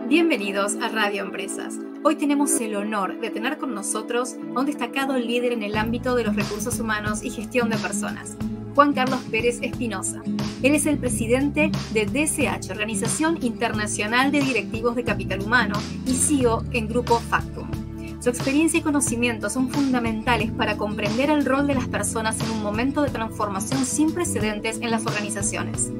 Bienvenidos a Radio Empresas. Hoy tenemos el honor de tener con nosotros a un destacado líder en el ámbito de los recursos humanos y gestión de personas, Juan Carlos Pérez Espinosa. Él es el presidente de DSH, Organización Internacional de Directivos de Capital Humano, y CEO en Grupo Factum. Su experiencia y conocimientos son fundamentales para comprender el rol de las personas en un momento de transformación sin precedentes en las organizaciones.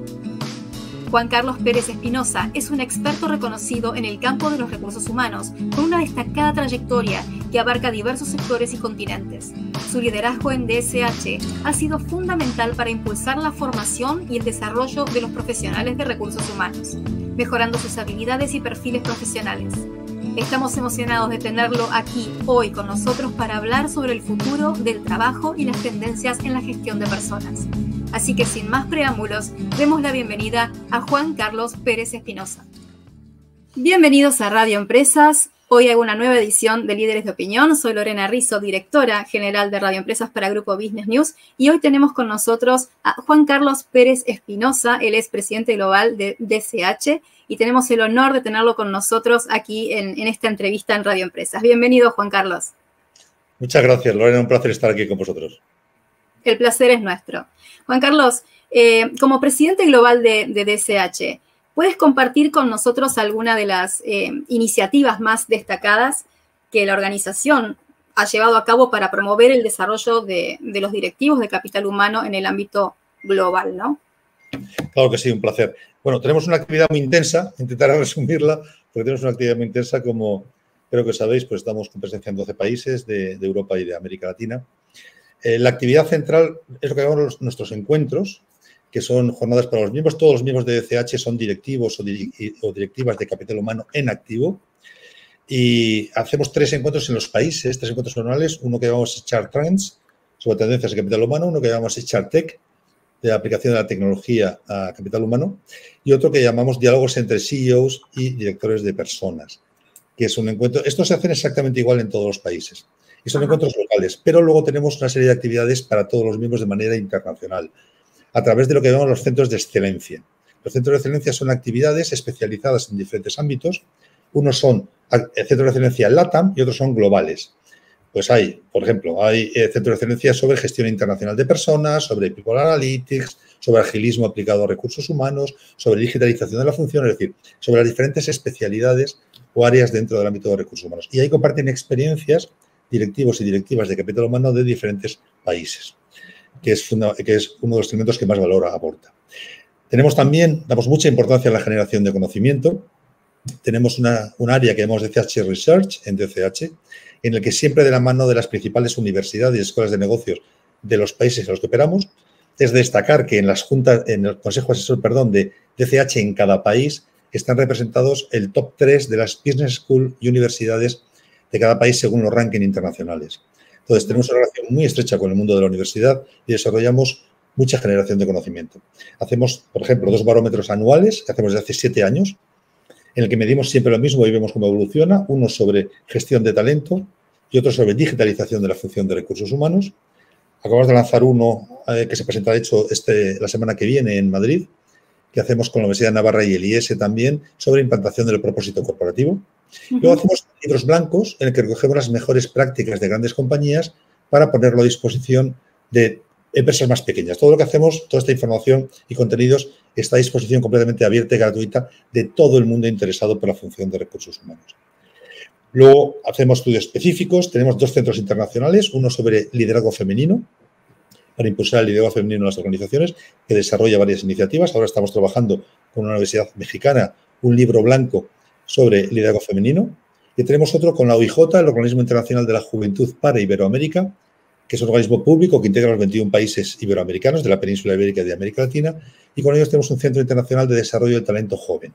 Juan Carlos Pérez Espinosa es un experto reconocido en el campo de los recursos humanos, con una destacada trayectoria que abarca diversos sectores y continentes. Su liderazgo en DSH ha sido fundamental para impulsar la formación y el desarrollo de los profesionales de recursos humanos, mejorando sus habilidades y perfiles profesionales. Estamos emocionados de tenerlo aquí hoy con nosotros para hablar sobre el futuro del trabajo y las tendencias en la gestión de personas. Así que sin más preámbulos, demos la bienvenida a Juan Carlos Pérez Espinosa. Bienvenidos a Radio Empresas. Hoy hago una nueva edición de Líderes de Opinión. Soy Lorena Rizzo, directora general de Radio Empresas para Grupo Business News. Y hoy tenemos con nosotros a Juan Carlos Pérez Espinosa. Él es presidente global de DSH y tenemos el honor de tenerlo con nosotros aquí en esta entrevista en Radio Empresas. Bienvenido, Juan Carlos. Muchas gracias, Lorena. Un placer estar aquí con vosotros. El placer es nuestro. Juan Carlos, como presidente global de DSH, ¿puedes compartir con nosotros alguna de las iniciativas más destacadas que la organización ha llevado a cabo para promover el desarrollo de los directivos de capital humano en el ámbito global, ¿no? Claro que sí, un placer. Bueno, tenemos una actividad muy intensa, intentaré resumirla, porque tenemos una actividad muy intensa, como creo que sabéis, pues estamos con presencia en 12 países de Europa y de América Latina. La actividad central es lo que llamamos nuestros encuentros, que son jornadas para los miembros. Todos los miembros de DSH son directivos o directivas de capital humano en activo. Y hacemos 3 encuentros en los países, 3 encuentros anuales. Uno que llamamos HR Trends, sobre tendencias de capital humano. Uno que llamamos HR Tech, de aplicación de la tecnología a capital humano. Y otro que llamamos diálogos entre CEOs y directores de personas, que es un encuentro. Estos se hacen exactamente igual en todos los países. Y son encuentros locales, pero luego tenemos una serie de actividades para todos los miembros de manera internacional, a través de lo que llamamos los centros de excelencia. Los centros de excelencia son actividades especializadas en diferentes ámbitos. Unos son centros de excelencia LATAM y otros son globales. Pues hay, por ejemplo, hay centros de excelencia sobre gestión internacional de personas, sobre People Analytics, sobre agilismo aplicado a recursos humanos, sobre digitalización de la función, es decir, sobre las diferentes especialidades o áreas dentro del ámbito de recursos humanos. Y ahí comparten experiencias directivos y directivas de capital humano de diferentes países, que es uno de los elementos que más valor aporta. Damos mucha importancia a la generación de conocimiento. Tenemos un área que llamamos DSH Research en DSH, en el que siempre de la mano de las principales universidades y escuelas de negocios de los países en los que operamos, es destacar que en el Consejo Asesor, de DSH en cada país están representados el top 3 de las Business School y universidades de cada país según los rankings internacionales. Entonces, tenemos una relación muy estrecha con el mundo de la universidad y desarrollamos mucha generación de conocimiento. Hacemos, por ejemplo, 2 barómetros anuales que hacemos desde hace 7 años, en el que medimos siempre lo mismo y vemos cómo evoluciona, uno sobre gestión de talento y otro sobre digitalización de la función de recursos humanos. Acabamos de lanzar uno que se presenta, de hecho, la semana que viene en Madrid, que hacemos con la Universidad de Navarra y el IES también, sobre implantación del propósito corporativo. Luego hacemos libros blancos en el que recogemos las mejores prácticas de grandes compañías para ponerlo a disposición de empresas más pequeñas. Todo lo que hacemos, toda esta información y contenidos está a disposición completamente abierta y gratuita de todo el mundo interesado por la función de recursos humanos. Luego hacemos estudios específicos. Tenemos 2 centros internacionales, uno sobre liderazgo femenino, para impulsar el liderazgo femenino en las organizaciones, que desarrolla varias iniciativas. Ahora estamos trabajando con una universidad mexicana, un libro blanco sobre liderazgo femenino. Y tenemos otro con la OIJ, el Organismo Internacional de la Juventud para Iberoamérica, que es un organismo público que integra los 21 países iberoamericanos de la península ibérica y de América Latina. Y con ellos tenemos un Centro Internacional de Desarrollo del Talento Joven.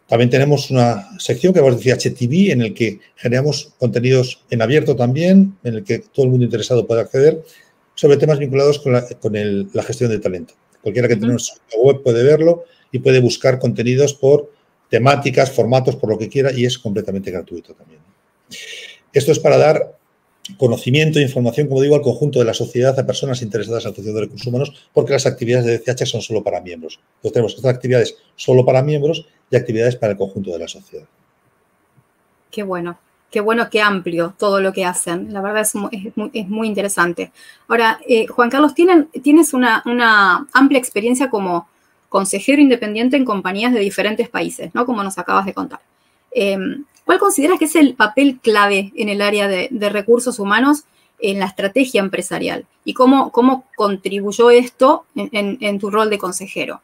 También tenemos una sección que llamamos DSH TV, en el que generamos contenidos en abierto también, en el que todo el mundo interesado puede acceder, sobre temas vinculados con la gestión de talento. Cualquiera que tenga nuestra web puede verlo y puede buscar contenidos por temáticas, formatos, por lo que quiera, y es completamente gratuito también. Esto es para dar conocimiento e información, como digo, al conjunto de la sociedad, a personas interesadas en la función de recursos humanos, porque las actividades de DSH son solo para miembros. Entonces tenemos estas actividades solo para miembros y actividades para el conjunto de la sociedad. Qué bueno, qué amplio todo lo que hacen. La verdad es muy interesante. Ahora, Juan Carlos, tienes una amplia experiencia como consejero independiente en compañías de diferentes países, ¿no? Como nos acabas de contar. ¿Cuál consideras que es el papel clave en el área de recursos humanos en la estrategia empresarial? ¿Y cómo contribuyó esto en tu rol de consejero?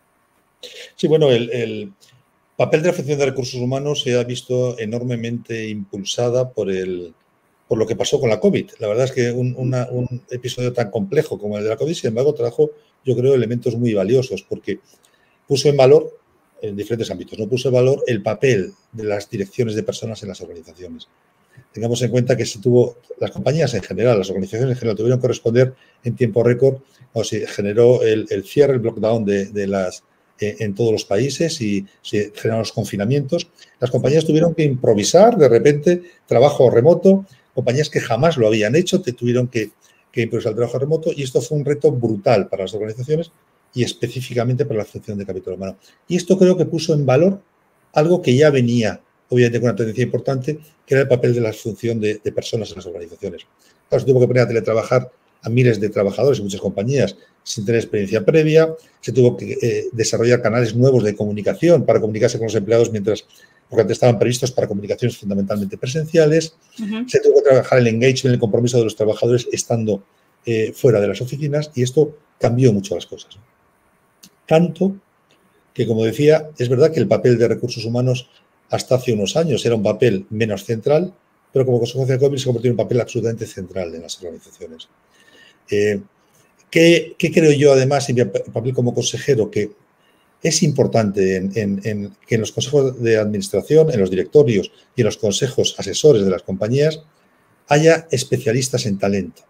Sí, bueno, el papel de la función de recursos humanos se ha visto enormemente impulsada por lo que pasó con la COVID. La verdad es que un episodio tan complejo como el de la COVID, sin embargo, trajo, yo creo, elementos muy valiosos, porque puso en valor, en diferentes ámbitos, ¿no? Puso en valor el papel de las direcciones de personas en las organizaciones. Tengamos en cuenta que las compañías en general, las organizaciones en general, tuvieron que responder en tiempo récord cuando se generó el cierre, el lockdown en todos los países y se generaron los confinamientos. Las compañías tuvieron que improvisar de repente trabajo remoto, compañías que jamás lo habían hecho, tuvieron que improvisar el trabajo remoto, y esto fue un reto brutal para las organizaciones y específicamente para la función de capital humano. Y esto creo que puso en valor algo que ya venía, obviamente, con una tendencia importante, que era el papel de la función de personas en las organizaciones. Claro, se tuvo que poner a teletrabajar a miles de trabajadores en muchas compañías sin tener experiencia previa, se tuvo que desarrollar canales nuevos de comunicación para comunicarse con los empleados porque antes estaban previstos para comunicaciones fundamentalmente presenciales. Se tuvo que trabajar el engagement, el compromiso de los trabajadores estando fuera de las oficinas, y esto cambió mucho las cosas. Tanto que, como decía, es verdad que el papel de recursos humanos hasta hace unos años era un papel menos central, pero como consecuencia de COVID se convirtió en un papel absolutamente central en las organizaciones. ¿Qué creo yo, además, en mi papel como consejero? Que es importante que en los consejos de administración, en los directorios y en los consejos asesores de las compañías haya especialistas en talento.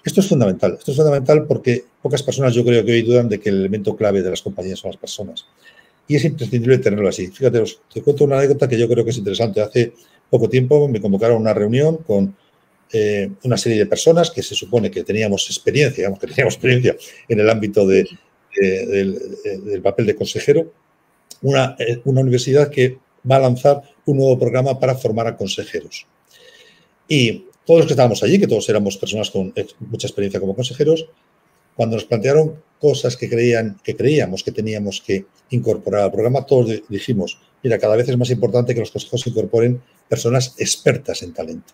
Esto es fundamental. Esto es fundamental porque pocas personas, yo creo que hoy dudan de que el elemento clave de las compañías son las personas. Y es imprescindible tenerlo así. Fíjate, te cuento una anécdota que yo creo que es interesante. Hace poco tiempo me convocaron a una reunión con una serie de personas que se supone que teníamos experiencia, en el ámbito del papel de consejero. Una universidad que va a lanzar un nuevo programa para formar a consejeros. Y todos los que estábamos allí, que todos éramos personas con mucha experiencia como consejeros, cuando nos plantearon cosas que creíamos que teníamos que incorporar al programa, todos dijimos, mira, cada vez es más importante que los consejos incorporen personas expertas en talento.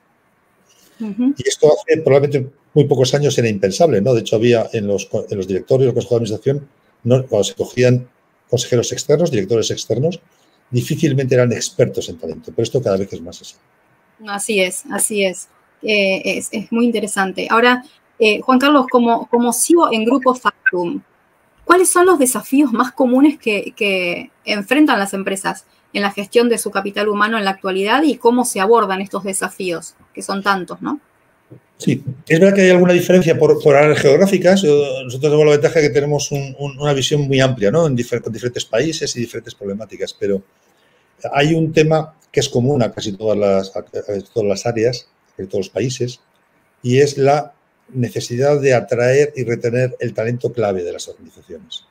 Y esto hace probablemente muy pocos años era impensable, ¿no? De hecho, había en los directorios, los consejos de administración, cuando se cogían consejeros externos, directores externos, difícilmente eran expertos en talento, pero esto cada vez es más así. Así es. Es muy interesante. Ahora, Juan Carlos, como CEO en Grupo Factum, ¿cuáles son los desafíos más comunes que enfrentan las empresas en la gestión de su capital humano en la actualidad, y cómo se abordan estos desafíos, que son tantos, ¿no? Sí, es verdad que hay alguna diferencia por áreas geográficas. Nosotros tenemos la ventaja de que tenemos una visión muy amplia, ¿no? Con diferentes países y diferentes problemáticas, pero hay un tema que es común a casi todas las áreas, de todos los países, y es la necesidad de atraer y retener el talento clave de las organizaciones.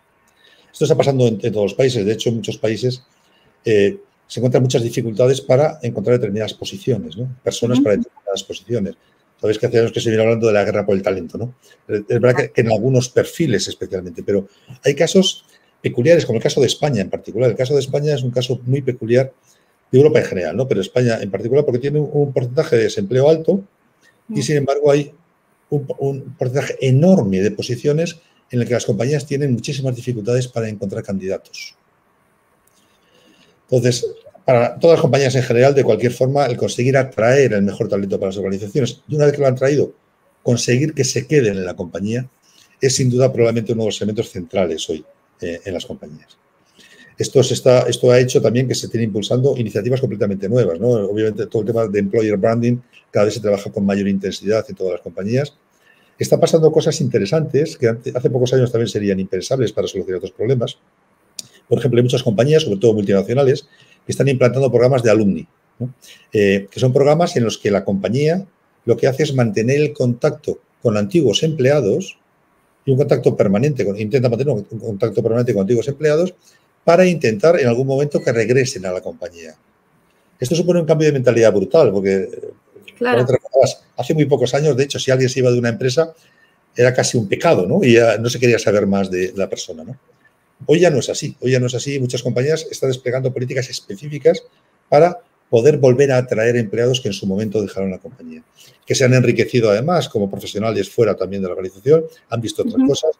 Esto está pasando en todos los países. De hecho, en muchos países se encuentran muchas dificultades para encontrar determinadas posiciones, ¿no? Personas para determinadas posiciones. Sabéis que hace años que se viene hablando de la guerra por el talento, ¿no? Es verdad que en algunos perfiles especialmente, pero hay casos peculiares, como el caso de España en particular. El caso de España es un caso muy peculiar de Europa en general, ¿no? Pero España en particular, porque tiene un porcentaje de desempleo alto y, sin embargo, hay un porcentaje enorme de posiciones en el que las compañías tienen muchísimas dificultades para encontrar candidatos. Entonces, para todas las compañías en general, de cualquier forma, el conseguir atraer el mejor talento para las organizaciones, y una vez que lo han traído, conseguir que se queden en la compañía, es sin duda probablemente uno de los elementos centrales hoy en las compañías. Esto ha hecho también que se estén impulsando iniciativas completamente nuevas, ¿no? Obviamente, todo el tema de employer branding cada vez se trabaja con mayor intensidad en todas las compañías. Están pasando cosas interesantes que hace pocos años también serían impensables para solucionar otros problemas. Por ejemplo, hay muchas compañías, sobre todo multinacionales, que están implantando programas de alumni, ¿no? Que son programas en los que la compañía lo que hace es mantener el contacto con antiguos empleados y un contacto permanente, intenta mantener un contacto permanente con antiguos empleados para intentar en algún momento que regresen a la compañía. Esto supone un cambio de mentalidad brutal, porque Claro. hace muy pocos años, de hecho, si alguien se iba de una empresa, era casi un pecado, ¿no? Y ya no se quería saber más de la persona, ¿no? Hoy ya no es así. Hoy ya no es así. Muchas compañías están desplegando políticas específicas para poder volver a atraer empleados que en su momento dejaron la compañía, que se han enriquecido además como profesionales fuera también de la organización, han visto otras cosas,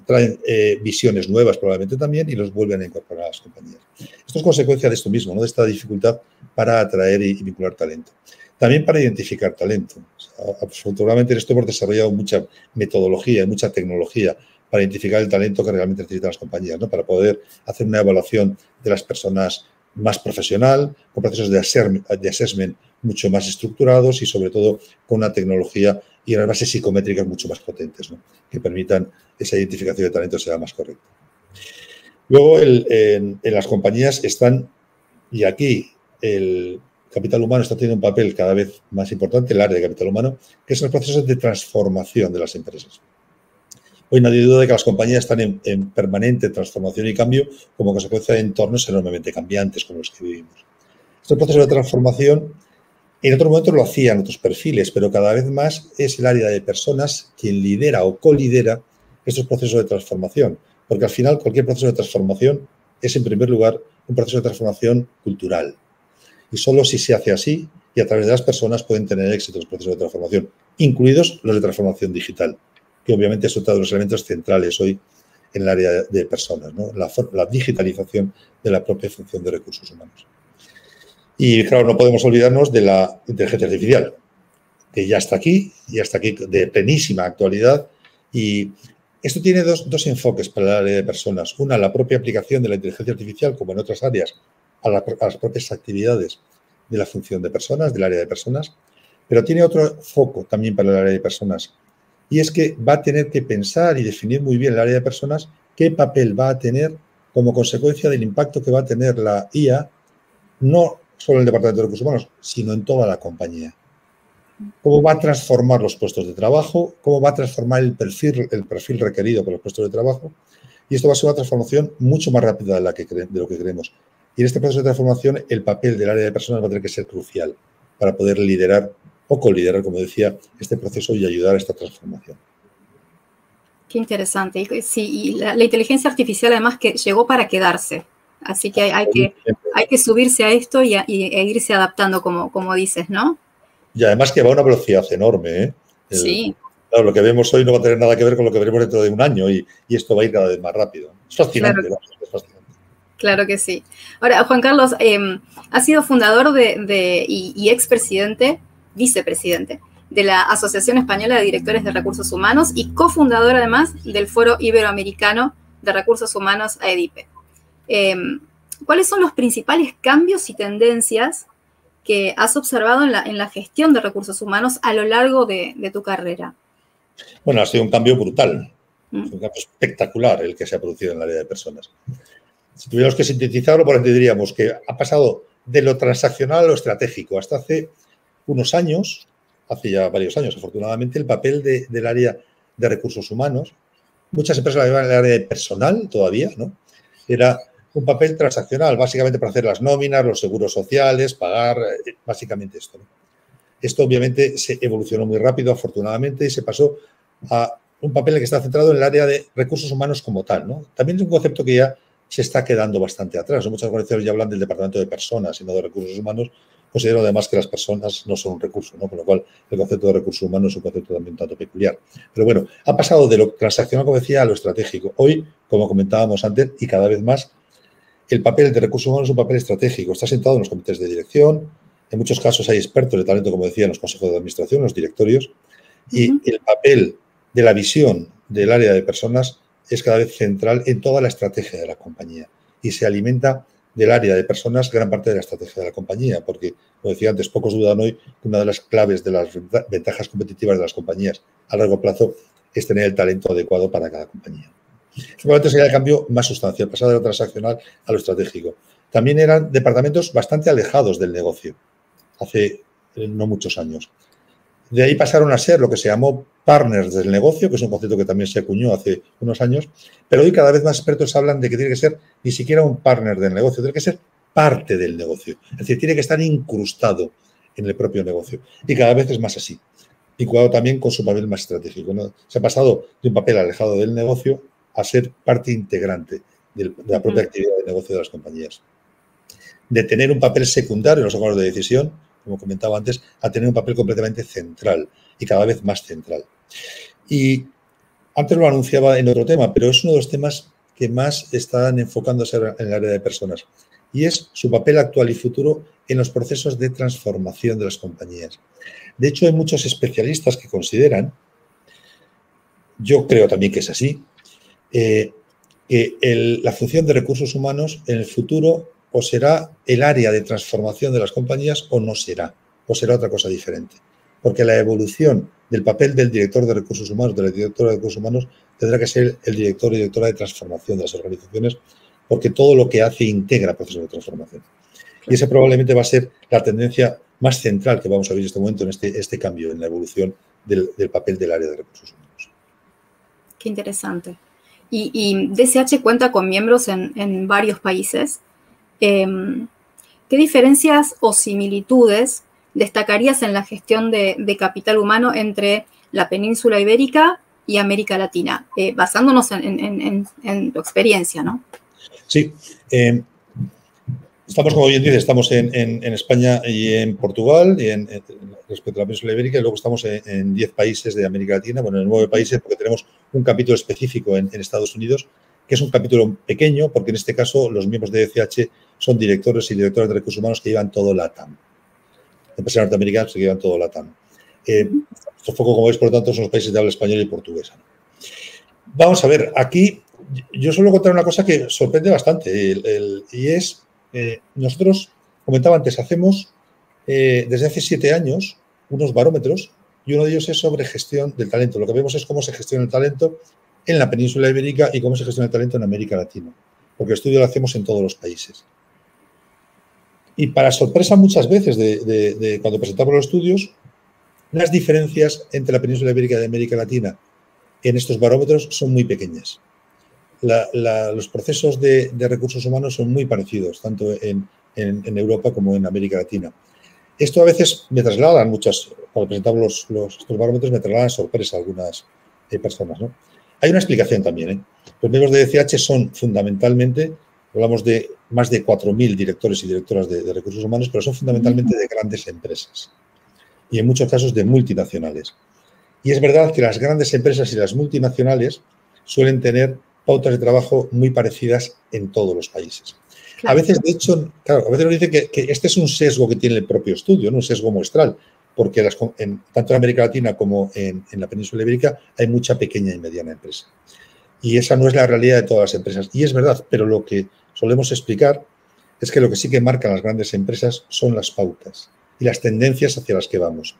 traen visiones nuevas probablemente también y los vuelven a incorporar a las compañías. Esto es consecuencia de esto mismo, ¿no? De esta dificultad para atraer y vincular talento. También para identificar talento. O sea, afortunadamente en esto hemos desarrollado mucha metodología y mucha tecnología para identificar el talento que realmente necesitan las compañías, ¿no? Para poder hacer una evaluación de las personas más profesional, con procesos de assessment mucho más estructurados y sobre todo con una tecnología y unas bases psicométricas mucho más potentes, ¿no? Que permitan esa identificación de talento sea más correcta. Luego, en las compañías están, y aquí el capital humano está teniendo un papel cada vez más importante, el área de capital humano, que son los procesos de transformación de las empresas. Hoy nadie duda de que las compañías están en permanente transformación y cambio como consecuencia de entornos enormemente cambiantes como los que vivimos. Este proceso de transformación en otro momento lo hacían otros perfiles, pero cada vez más es el área de personas quien lidera o colidera estos procesos de transformación, porque al final cualquier proceso de transformación es en primer lugar un proceso de transformación cultural. Y solo si se hace así y a través de las personas pueden tener éxito los procesos de transformación, incluidos los de transformación digital, que obviamente es otro de los elementos centrales hoy en el área de personas, ¿no? La digitalización de la propia función de recursos humanos. Y claro, no podemos olvidarnos de la inteligencia artificial, que ya está aquí de plenísima actualidad. Y esto tiene dos enfoques para el área de personas. Una, la propia aplicación de la inteligencia artificial, como en otras áreas, a las propias actividades de la función de personas, del área de personas. Pero tiene otro foco también para el área de personas. Y es que va a tener que pensar y definir muy bien el área de personas qué papel va a tener como consecuencia del impacto que va a tener la IA, no solo en el Departamento de Recursos Humanos, sino en toda la compañía. Cómo va a transformar los puestos de trabajo, cómo va a transformar el perfil requerido por los puestos de trabajo. Y esto va a ser una transformación mucho más rápida de lo que creemos. Y en este proceso de transformación, el papel del área de personas va a tener que ser crucial para poder liderar o coliderar, como decía, este proceso y ayudar a esta transformación. Qué interesante. Sí, y la inteligencia artificial además que llegó para quedarse. Así que hay que subirse a esto e irse adaptando, como dices, ¿no? Y además que va a una velocidad enorme, ¿eh? Sí. Claro, lo que vemos hoy no va a tener nada que ver con lo que veremos dentro de un año y esto va a ir cada vez más rápido. Es fascinante, Claro, es fascinante. Claro que sí. Ahora, Juan Carlos, ha sido fundador y expresidente, vicepresidente, de la Asociación Española de Directores de Recursos Humanos y cofundador además del Foro Iberoamericano de Recursos Humanos, AEDIPE. ¿Cuáles son los principales cambios y tendencias que has observado en la gestión de recursos humanos a lo largo de tu carrera? Bueno, ha sido un cambio brutal, un cambio espectacular el que se ha producido en el área de personas. Si tuviéramos que sintetizarlo, por ejemplo, diríamos que ha pasado de lo transaccional a lo estratégico. Hasta hace unos años, hace ya varios años, afortunadamente, el papel del área de recursos humanos, muchas empresas la llevan en el área de personal todavía, ¿no? Era un papel transaccional, básicamente para hacer las nóminas, los seguros sociales, pagar, básicamente esto, ¿no? Esto obviamente se evolucionó muy rápido, afortunadamente, y se pasó a un papel que está centrado en el área de recursos humanos como tal, ¿no? También es un concepto que ya se está quedando bastante atrás. Muchas organizaciones ya hablan del departamento de personas y no de recursos humanos. Considero además que las personas no son un recurso, ¿no? Con lo cual el concepto de recursos humanos es un concepto también un tanto peculiar. Pero bueno, ha pasado de lo transaccional, como decía, a lo estratégico. Hoy, como comentábamos antes, y cada vez más, el papel de recursos humanos es un papel estratégico. Está sentado en los comités de dirección. En muchos casos hay expertos de talento, como decía, en los consejos de administración, en los directorios. Y el papel de la visión del área de personas es cada vez central en toda la estrategia de la compañía y se alimenta del área de personas gran parte de la estrategia de la compañía, porque, como decía antes, pocos dudan hoy que una de las claves de las ventajas competitivas de las compañías a largo plazo es tener el talento adecuado para cada compañía. Seguramente sería el cambio más sustancial, pasar de lo transaccional a lo estratégico. También eran departamentos bastante alejados del negocio, hace no muchos años. De ahí pasaron a ser lo que se llamó partners del negocio, que es un concepto que también se acuñó hace unos años, pero hoy cada vez más expertos hablan de que tiene que ser ni siquiera un partner del negocio, tiene que ser parte del negocio. Es decir, tiene que estar incrustado en el propio negocio. Y cada vez es más así. Vinculado también con su papel más estratégico, ¿no? Se ha pasado de un papel alejado del negocio a ser parte integrante de la propia actividad de negocio de las compañías. De tener un papel secundario en los órganos de decisión, como comentaba antes, a tener un papel completamente central y cada vez más central. Y antes lo anunciaba en otro tema, pero es uno de los temas que más están enfocándose en el área de personas, y es su papel actual y futuro en los procesos de transformación de las compañías. De hecho, hay muchos especialistas que consideran, yo creo también que es así, que la función de recursos humanos en el futuro o será el área de transformación de las compañías o no será, o será otra cosa diferente. Porque la evolución del papel del director de recursos humanos, de la directora de recursos humanos, tendrá que ser el director o directora de transformación de las organizaciones, porque todo lo que hace integra procesos de transformación. Y esa probablemente va a ser la tendencia más central que vamos a ver en este momento, en este cambio, en la evolución del papel del área de recursos humanos. Qué interesante. Y DSH cuenta con miembros en varios países. ¿Qué diferencias o similitudes destacarías en la gestión de capital humano entre la península ibérica y América Latina? Basándonos en tu experiencia, ¿no? Sí. Estamos, como bien dices, estamos en España y en Portugal y respecto a la península ibérica, y luego estamos en 10 países de América Latina, bueno, en 9 países, porque tenemos un capítulo específico en Estados Unidos, que es un capítulo pequeño, porque en este caso los miembros de DCH son directores y directoras de recursos humanos que llevan todo LATAM. Empresas norteamericanas que llevan todo LATAM. Nuestro foco, como veis, por lo tanto, son los países de habla española y portuguesa. Vamos a ver, aquí yo suelo contar una cosa que sorprende bastante, y es, nosotros, comentaba antes, hacemos desde hace 7 años unos barómetros, y uno de ellos es sobre gestión del talento. Lo que vemos es cómo se gestiona el talento en la península ibérica y cómo se gestiona el talento en América Latina, porque el estudio lo hacemos en todos los países. Y para sorpresa muchas veces de cuando presentamos los estudios, las diferencias entre la península ibérica y América Latina en estos barómetros son muy pequeñas. Los procesos de recursos humanos son muy parecidos, tanto en Europa como en América Latina. Esto a veces me trasladan cuando presentamos estos barómetros, me trasladan sorpresa a algunas personas, ¿no? Hay una explicación también, Los miembros de DCH son fundamentalmente, hablamos de más de 4.000 directores y directoras de recursos humanos, pero son fundamentalmente de grandes empresas y en muchos casos de multinacionales. Y es verdad que las grandes empresas y las multinacionales suelen tener pautas de trabajo muy parecidas en todos los países. Claro. A veces, de hecho, claro, a veces nos dicen que este es un sesgo que tiene el propio estudio, ¿no? Un sesgo muestral, porque tanto en América Latina como en la península ibérica hay mucha pequeña y mediana empresa. Y esa no es la realidad de todas las empresas. Y es verdad, pero lo que solemos explicar es que lo que sí que marcan las grandes empresas son las pautas y las tendencias hacia las que vamos.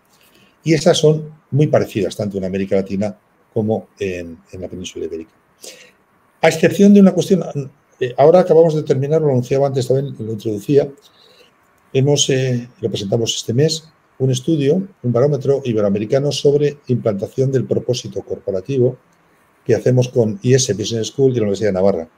Y esas son muy parecidas, tanto en América Latina como en la península ibérica. A excepción de una cuestión, ahora acabamos de terminar, lo anunciaba antes también, lo introducía, lo presentamos este mes, un estudio, un barómetro iberoamericano sobre implantación del propósito corporativo que hacemos con IS Business School y la Universidad de Navarra.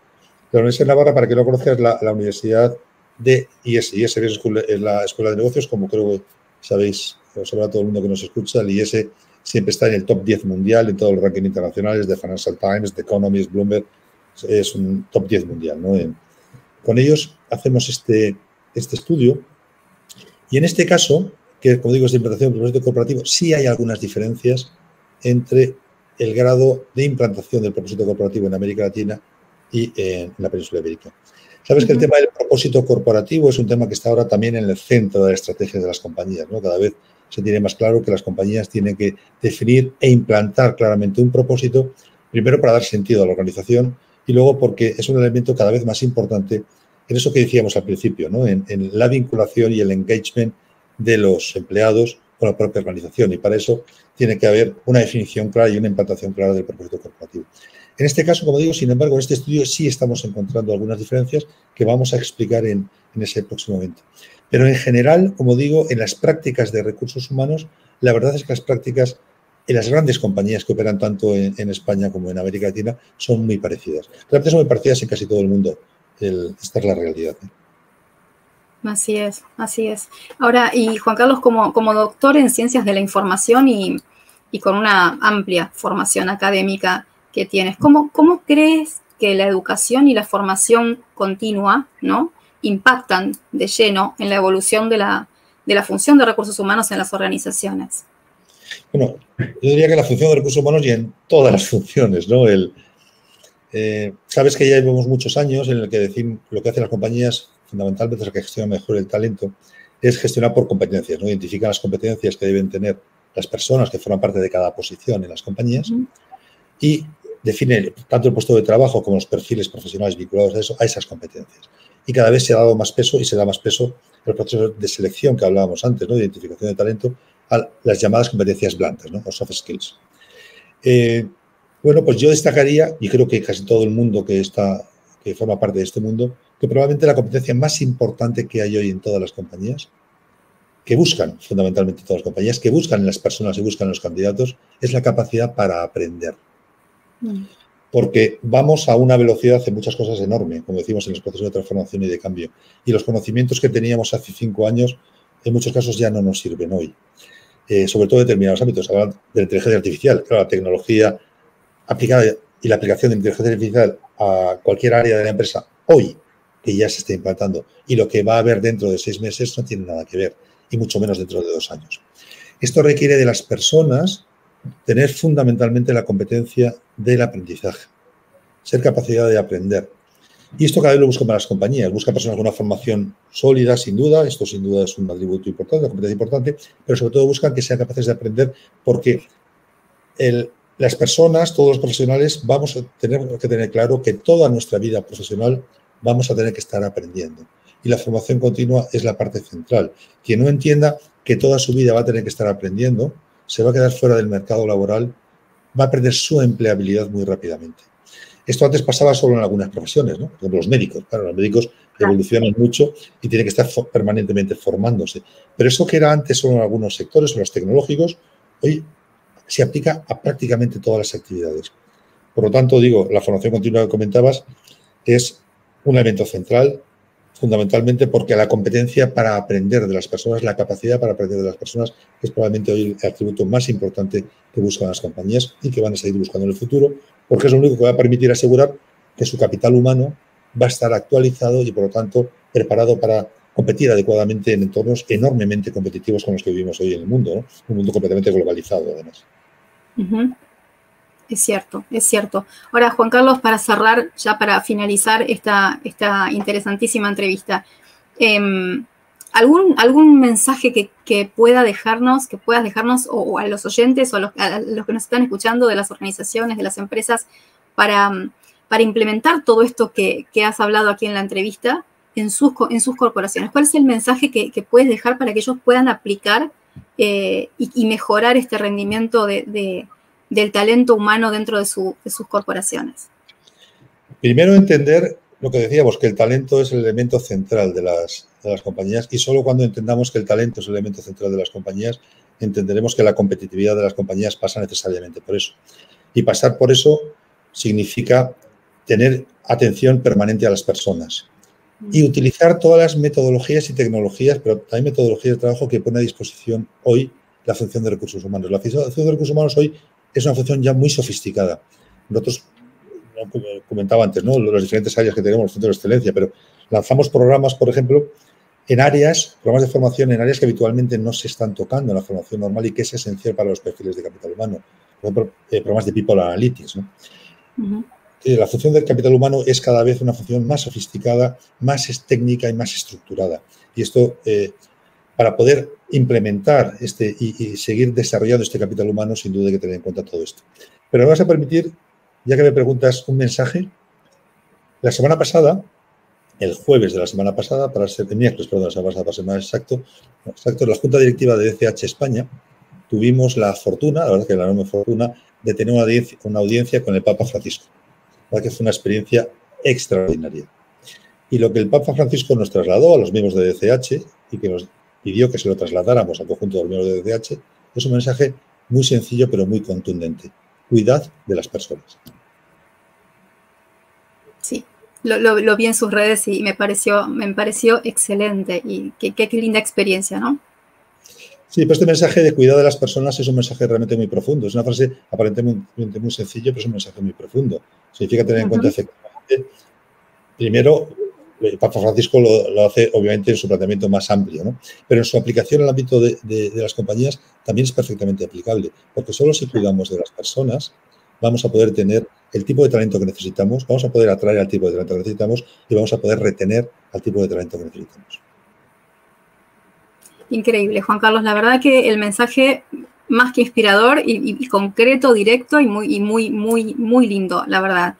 La Universidad de Navarra, para que no conozcas, la universidad de IS. IS Business School es la escuela de negocios, como creo que sabéis, lo sabrá todo el mundo que nos escucha. El IS siempre está en el top 10 mundial, en todos los rankings internacionales de Financial Times, de Economist, Bloomberg. Es un top 10 mundial, ¿no? Con ellos hacemos este estudio y en este caso, que como digo es de implantación del propósito corporativo, sí hay algunas diferencias entre el grado de implantación del propósito corporativo en América Latina y en la península ibérica. Sabes que el tema del propósito corporativo es un tema que está ahora también en el centro de la estrategia de las compañías, ¿no? Cada vez se tiene más claro que las compañías tienen que definir e implantar claramente un propósito, primero para dar sentido a la organización y luego porque es un elemento cada vez más importante en eso que decíamos al principio, ¿no? En la vinculación y el engagement de los empleados con la propia organización, y para eso tiene que haber una definición clara y una implantación clara del propósito corporativo. En este caso, como digo, sin embargo, en este estudio sí estamos encontrando algunas diferencias que vamos a explicar en ese próximo momento. Pero en general, como digo, en las prácticas de recursos humanos la verdad es que las prácticas en las grandes compañías que operan tanto en España como en América Latina son muy parecidas. Realmente son muy parecidas en casi todo el mundo. Esta es la realidad. Así es, así es. Ahora, y Juan Carlos, como doctor en ciencias de la información y con una amplia formación académica que tienes, ¿cómo crees que la educación y la formación continua, ¿no?, impactan de lleno en la evolución de la función de recursos humanos en las organizaciones? Bueno, yo diría que la función de recursos humanos y en todas las funciones, ¿no? Sabes que ya llevamos muchos años en el que decimos lo que hacen las compañías, fundamentalmente es que gestionan mejor el talento, es gestionar por competencias, ¿no? Identifican las competencias que deben tener las personas que forman parte de cada posición en las compañías y define tanto el puesto de trabajo como los perfiles profesionales vinculados a esas competencias. Y cada vez se ha dado más peso y se da más peso el proceso de selección que hablábamos antes, ¿no?, de identificación de talento, a las llamadas competencias blandas, ¿no?, o soft skills. Bueno, pues yo destacaría, y creo que casi todo el mundo que forma parte de este mundo, que probablemente la competencia más importante que hay hoy en todas las compañías, que buscan fundamentalmente todas las compañías, que buscan en las personas y buscan en los candidatos, es la capacidad para aprender. Porque vamos a una velocidad en muchas cosas enorme, como decimos, en los procesos de transformación y de cambio. Y los conocimientos que teníamos hace 5 años, en muchos casos ya no nos sirven hoy. Sobre todo en determinados ámbitos. Hablan de la inteligencia artificial, claro, la tecnología aplicada y la aplicación de inteligencia artificial a cualquier área de la empresa hoy, que ya se está implantando, y lo que va a haber dentro de 6 meses no tiene nada que ver, y mucho menos dentro de 2 años. Esto requiere de las personas tener fundamentalmente la competencia del aprendizaje, ser capacidad de aprender. Y esto cada vez lo buscan para las compañías. Buscan personas con una formación sólida, sin duda. Esto sin duda es un atributo importante, una competencia importante, pero sobre todo buscan que sean capaces de aprender porque las personas, todos los profesionales, vamos a tener que tener claro que toda nuestra vida profesional vamos a tener que estar aprendiendo. Y la formación continua es la parte central. Quien no entienda que toda su vida va a tener que estar aprendiendo, se va a quedar fuera del mercado laboral, va a perder su empleabilidad muy rápidamente. Esto antes pasaba solo en algunas profesiones, ¿no? Por ejemplo, los médicos. Claro, los médicos evolucionan mucho y tienen que estar permanentemente formándose. Pero eso que era antes solo en algunos sectores, en los tecnológicos, hoy se aplica a prácticamente todas las actividades. Por lo tanto, digo, la formación continua que comentabas es un elemento central, fundamentalmente porque la competencia para aprender de las personas, la capacidad para aprender de las personas, es probablemente hoy el atributo más importante que buscan las compañías y que van a seguir buscando en el futuro, porque es lo único que va a permitir asegurar que su capital humano va a estar actualizado y, por lo tanto, preparado para competir adecuadamente en entornos enormemente competitivos con los que vivimos hoy en el mundo, ¿no? Un mundo completamente globalizado, además. Es cierto, es cierto. Ahora, Juan Carlos, para cerrar, ya para finalizar esta interesantísima entrevista, ¿algún mensaje que puedas dejarnos o a los oyentes o a los que nos están escuchando de las organizaciones, de las empresas, para implementar todo esto que has hablado aquí en la entrevista en sus corporaciones? ¿Cuál es el mensaje que puedes dejar para que ellos puedan aplicar y mejorar este rendimiento del talento humano dentro de sus corporaciones? Primero, entender lo que decíamos, que el talento es el elemento central de las compañías, y solo cuando entendamos que el talento es el elemento central de las compañías, entenderemos que la competitividad de las compañías pasa necesariamente por eso. Y pasar por eso significa tener atención permanente a las personas y utilizar todas las metodologías y tecnologías, pero también metodologías de trabajo que pone a disposición hoy la función de recursos humanos. La función de recursos humanos hoy es una función ya muy sofisticada. Nosotros, como comentaba antes, ¿no?, las diferentes áreas que tenemos, los centros de excelencia, pero lanzamos programas, por ejemplo, programas de formación en áreas que habitualmente no se están tocando en la formación normal y que es esencial para los perfiles de capital humano. Por ejemplo, programas de People Analytics, ¿no? La función del capital humano es cada vez una función más sofisticada, más técnica y más estructurada. Y esto, para poder implementar y seguir desarrollando este capital humano, sin duda hay que tener en cuenta todo esto. Pero me vas a permitir, ya que me preguntas, un mensaje. La semana pasada, el jueves de la semana pasada, el miércoles, perdón, la semana pasada, para ser más exacto, la Junta Directiva de DCH España, tuvimos la fortuna, la verdad que la enorme fortuna, de tener una audiencia con el Papa Francisco, que fue una experiencia extraordinaria. Y lo que el Papa Francisco nos trasladó a los miembros de DCH y que nos pidió que se lo trasladáramos al conjunto de los miembros de DCH Es un mensaje muy sencillo, pero muy contundente. Cuidad de las personas. Sí, lo vi en sus redes y me pareció excelente y qué linda experiencia, ¿no? Sí, pero este mensaje de cuidado de las personas es un mensaje realmente muy profundo. Es una frase aparentemente muy sencilla, pero es un mensaje muy profundo. Significa tener en cuenta efectivamente, primero, Papa Francisco lo hace obviamente en su planteamiento más amplio, ¿no? Pero en su aplicación al ámbito de las compañías también es perfectamente aplicable, porque solo si cuidamos de las personas vamos a poder tener el tipo de talento que necesitamos, vamos a poder atraer al tipo de talento que necesitamos y vamos a poder retener al tipo de talento que necesitamos. Increíble, Juan Carlos. La verdad que el mensaje más que inspirador y concreto, directo y muy lindo, la verdad.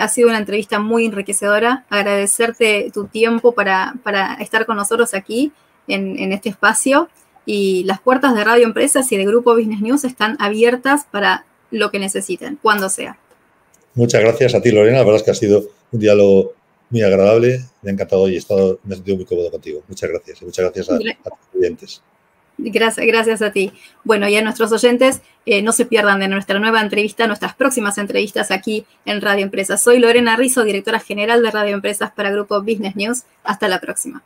Ha sido una entrevista muy enriquecedora. Agradecerte tu tiempo para estar con nosotros aquí en este espacio. Y las puertas de Radio Empresas y de Grupo Business News están abiertas para lo que necesiten, cuando sea. Muchas gracias a ti, Lorena. La verdad es que ha sido un diálogo muy agradable. Me ha encantado y me he sentido muy cómodo contigo. Muchas gracias. Y muchas gracias a tus clientes. Gracias a ti. Bueno, y a nuestros oyentes, no se pierdan de nuestra nueva entrevista, nuestras próximas entrevistas aquí en Radio Empresas. Soy Lorena Rizzo, directora general de Radio Empresas para Grupo Business News. Hasta la próxima.